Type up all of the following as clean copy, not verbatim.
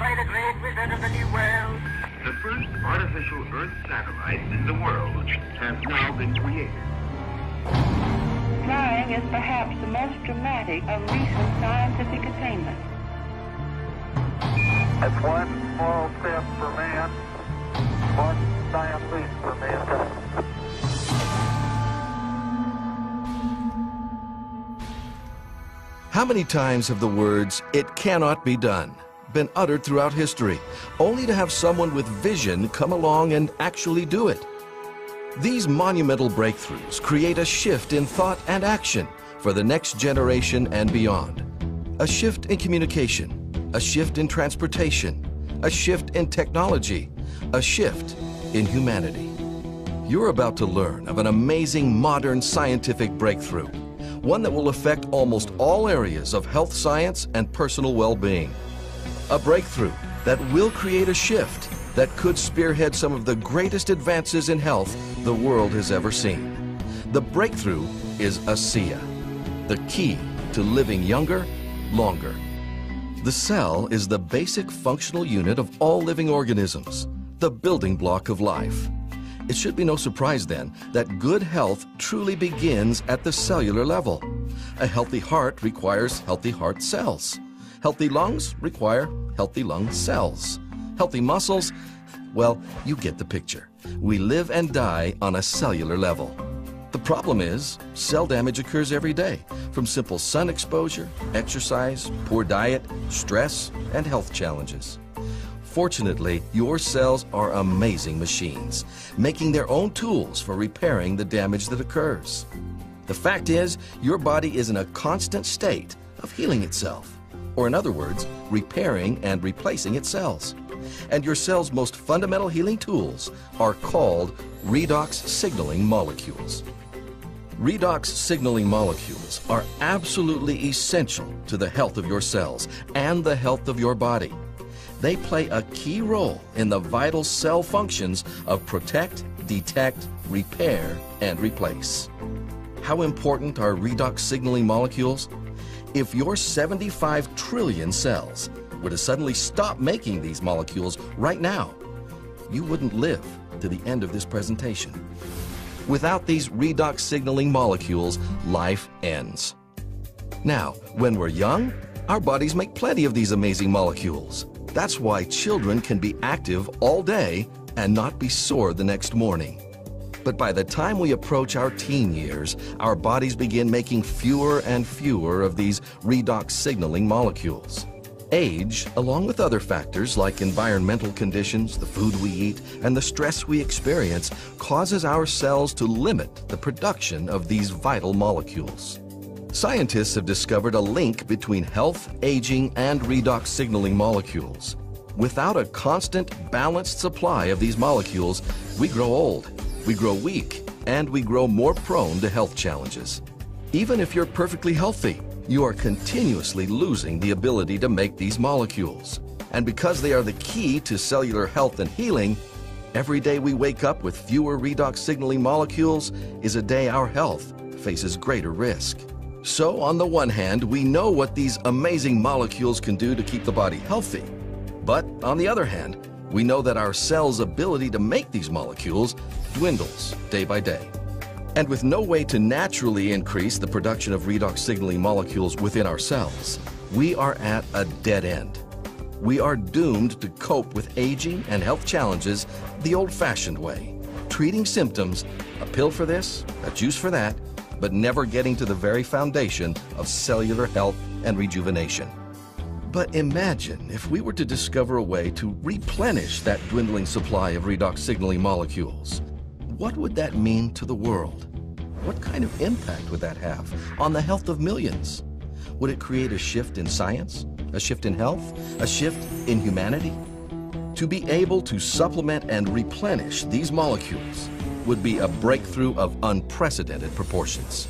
by the great wizard of the New World. The first artificial Earth satellite in the world has now been created. Flying is perhaps the most dramatic of recent scientific attainments. It's one small step for man, one giant leap for mankind. How many times have the words, "It cannot be done," been uttered throughout history, only to have someone with vision come along and actually do it? These monumental breakthroughs create a shift in thought and action for the next generation and beyond. A shift in communication, a shift in transportation, a shift in technology, a shift in humanity. You're about to learn of an amazing modern scientific breakthrough, one that will affect almost all areas of health science and personal well-being. A breakthrough that will create a shift that could spearhead some of the greatest advances in health the world has ever seen. The breakthrough is ASEA, the key to living younger, longer. The cell is the basic functional unit of all living organisms, the building block of life. It should be no surprise then that good health truly begins at the cellular level. A healthy heart requires healthy heart cells. Healthy lungs require healthy lung cells. Healthy muscles, well, you get the picture. We live and die on a cellular level. The problem is, cell damage occurs every day from simple sun exposure, exercise, poor diet, stress, and health challenges. Fortunately, your cells are amazing machines, making their own tools for repairing the damage that occurs. The fact is, your body is in a constant state of healing itself, or in other words, repairing and replacing its cells. And your cell's most fundamental healing tools are called redox signaling molecules. Redox signaling molecules are absolutely essential to the health of your cells and the health of your body. They play a key role in the vital cell functions of protect, detect, repair, and replace. How important are redox signaling molecules? If your 75 trillion cells were to suddenly stop making these molecules right now, you wouldn't live to the end of this presentation. Without these redox signaling molecules, life ends. Now, when we're young, our bodies make plenty of these amazing molecules. That's why children can be active all day and not be sore the next morning. But by the time we approach our teen years, our bodies begin making fewer and fewer of these redox signaling molecules. Age, along with other factors like environmental conditions, the food we eat, and the stress we experience, causes our cells to limit the production of these vital molecules. Scientists have discovered a link between health, aging, and redox signaling molecules. Without a constant, balanced supply of these molecules, we grow old, we grow weak, and we grow more prone to health challenges. Even if you're perfectly healthy, you are continuously losing the ability to make these molecules. And because they are the key to cellular health and healing, every day we wake up with fewer redox signaling molecules is a day our health faces greater risk. So on the one hand, we know what these amazing molecules can do to keep the body healthy. But on the other hand, we know that our cells' ability to make these molecules dwindles day by day. And with no way to naturally increase the production of redox signaling molecules within our cells, we are at a dead end. We are doomed to cope with aging and health challenges the old-fashioned way, treating symptoms, a pill for this, a juice for that, but never getting to the very foundation of cellular health and rejuvenation. But imagine if we were to discover a way to replenish that dwindling supply of redox signaling molecules. What would that mean to the world? What kind of impact would that have on the health of millions? Would it create a shift in science, a shift in health, a shift in humanity? To be able to supplement and replenish these molecules would be a breakthrough of unprecedented proportions.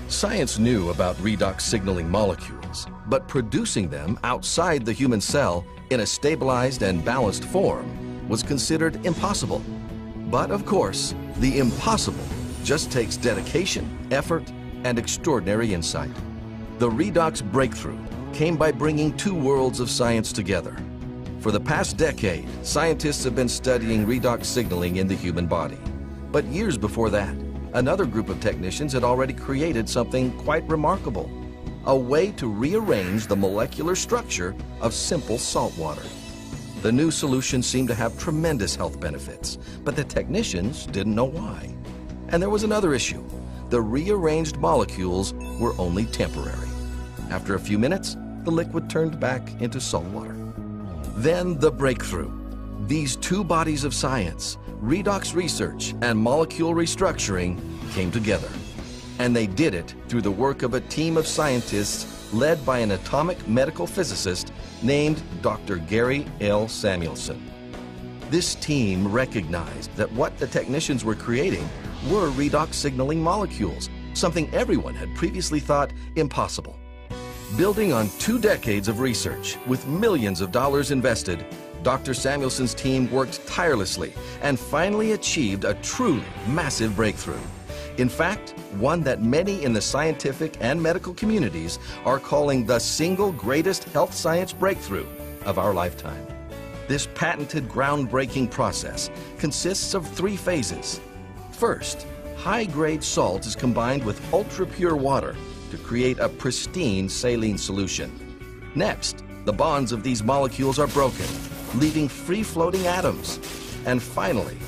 Science knew about redox signaling molecules, but producing them outside the human cell in a stabilized and balanced form was considered impossible. But of course, the impossible just takes dedication, effort, and extraordinary insight. The redox breakthrough came by bringing two worlds of science together. For the past decade, scientists have been studying redox signaling in the human body. But years before that, another group of technicians had already created something quite remarkable: a way to rearrange the molecular structure of simple salt water. The new solution seemed to have tremendous health benefits, but the technicians didn't know why. And there was another issue. The rearranged molecules were only temporary. After a few minutes, the liquid turned back into salt water. Then the breakthrough. These two bodies of science, redox research and molecule restructuring, came together. And they did it through the work of a team of scientists led by an atomic medical physicist named Dr. Gary L. Samuelson. This team recognized that what the technicians were creating were redox signaling molecules, something everyone had previously thought impossible. Building on 2 decades of research with millions of dollars invested, Dr. Samuelson's team worked tirelessly and finally achieved a truly massive breakthrough. In fact, one that many in the scientific and medical communities are calling the single greatest health science breakthrough of our lifetime. This patented groundbreaking process consists of 3 phases. First, high-grade salt is combined with ultra-pure water to create a pristine saline solution. Next, the bonds of these molecules are broken, leaving free-floating atoms. And finally,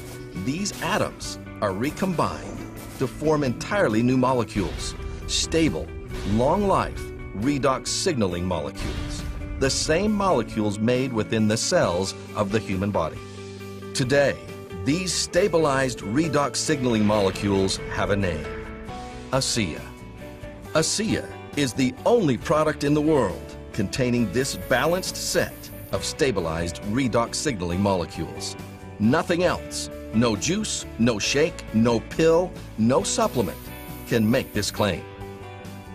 these atoms are recombined to form entirely new molecules, stable, long-life, redox signaling molecules, the same molecules made within the cells of the human body. Today, these stabilized redox signaling molecules have a name: ASEA. ASEA is the only product in the world containing this balanced set of stabilized redox signaling molecules. Nothing else, no juice, no shake, no pill, no supplement can make this claim.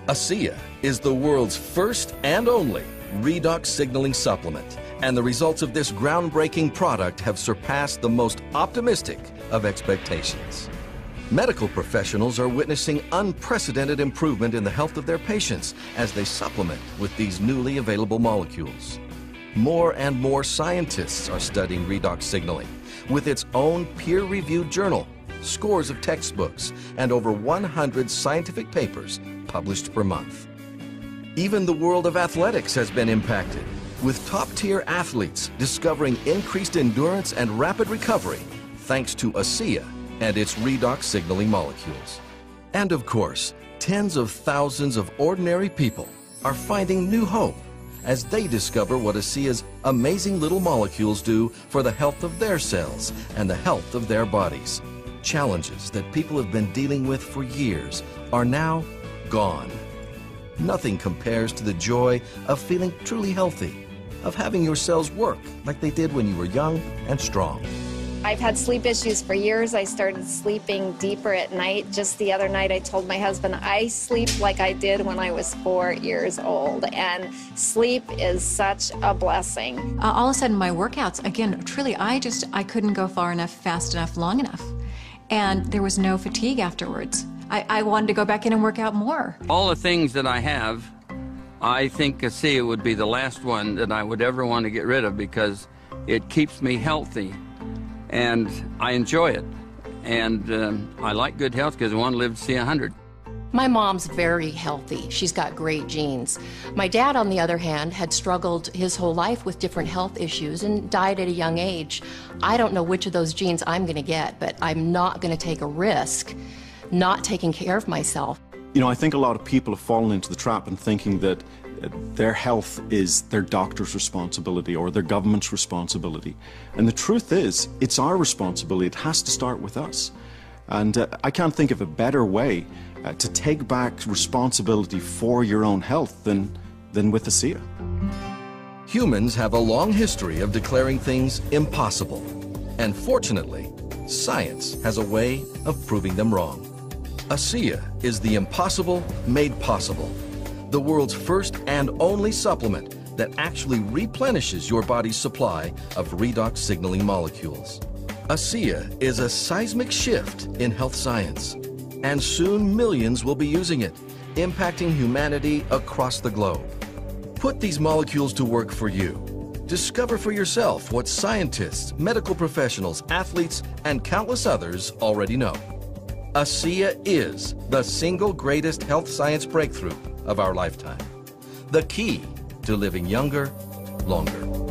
ASEA is the world's first and only redox signaling supplement, and the results of this groundbreaking product have surpassed the most optimistic of expectations. Medical professionals are witnessing unprecedented improvement in the health of their patients as they supplement with these newly available molecules. More and more scientists are studying redox signaling with its own peer-reviewed journal, scores of textbooks, and over 100 scientific papers published per month. Even the world of athletics has been impacted, with top-tier athletes discovering increased endurance and rapid recovery thanks to ASEA and its redox signaling molecules. And of course, tens of thousands of ordinary people are finding new hope as they discover what ASEA's amazing little molecules do for the health of their cells and the health of their bodies. Challenges that people have been dealing with for years are now gone. Nothing compares to the joy of feeling truly healthy, of having your cells work like they did when you were young and strong. I've had sleep issues for years. I started sleeping deeper at night. Just the other night I told my husband I sleep like I did when I was 4 years old, and sleep is such a blessing. All of a sudden my workouts, again, truly I couldn't go far enough, fast enough, long enough. And there was no fatigue afterwards. I wanted to go back in and work out more. All the things that I have, I think ASEA would be the last one that I would ever want to get rid of, because it keeps me healthy and I enjoy it. And I like good health because I want to live to see 100. My mom's very healthy. She's got great genes. My dad, on the other hand, had struggled his whole life with different health issues and died at a young age. I don't know which of those genes I'm going to get, but I'm not going to take a risk not taking care of myself. You know, I think a lot of people have fallen into the trap in thinking that their health is their doctor's responsibility or their government's responsibility. And the truth is, it's our responsibility. It has to start with us. And I can't think of a better way to take back responsibility for your own health than with ASEA. Humans have a long history of declaring things impossible. And fortunately, science has a way of proving them wrong. ASEA is the impossible made possible. The world's first and only supplement that actually replenishes your body's supply of redox signaling molecules. ASEA is a seismic shift in health science, and soon millions will be using it, impacting humanity across the globe. Put these molecules to work for you. Discover for yourself what scientists, medical professionals, athletes, and countless others already know. ASEA is the single greatest health science breakthrough of our lifetime. The key to living younger, longer.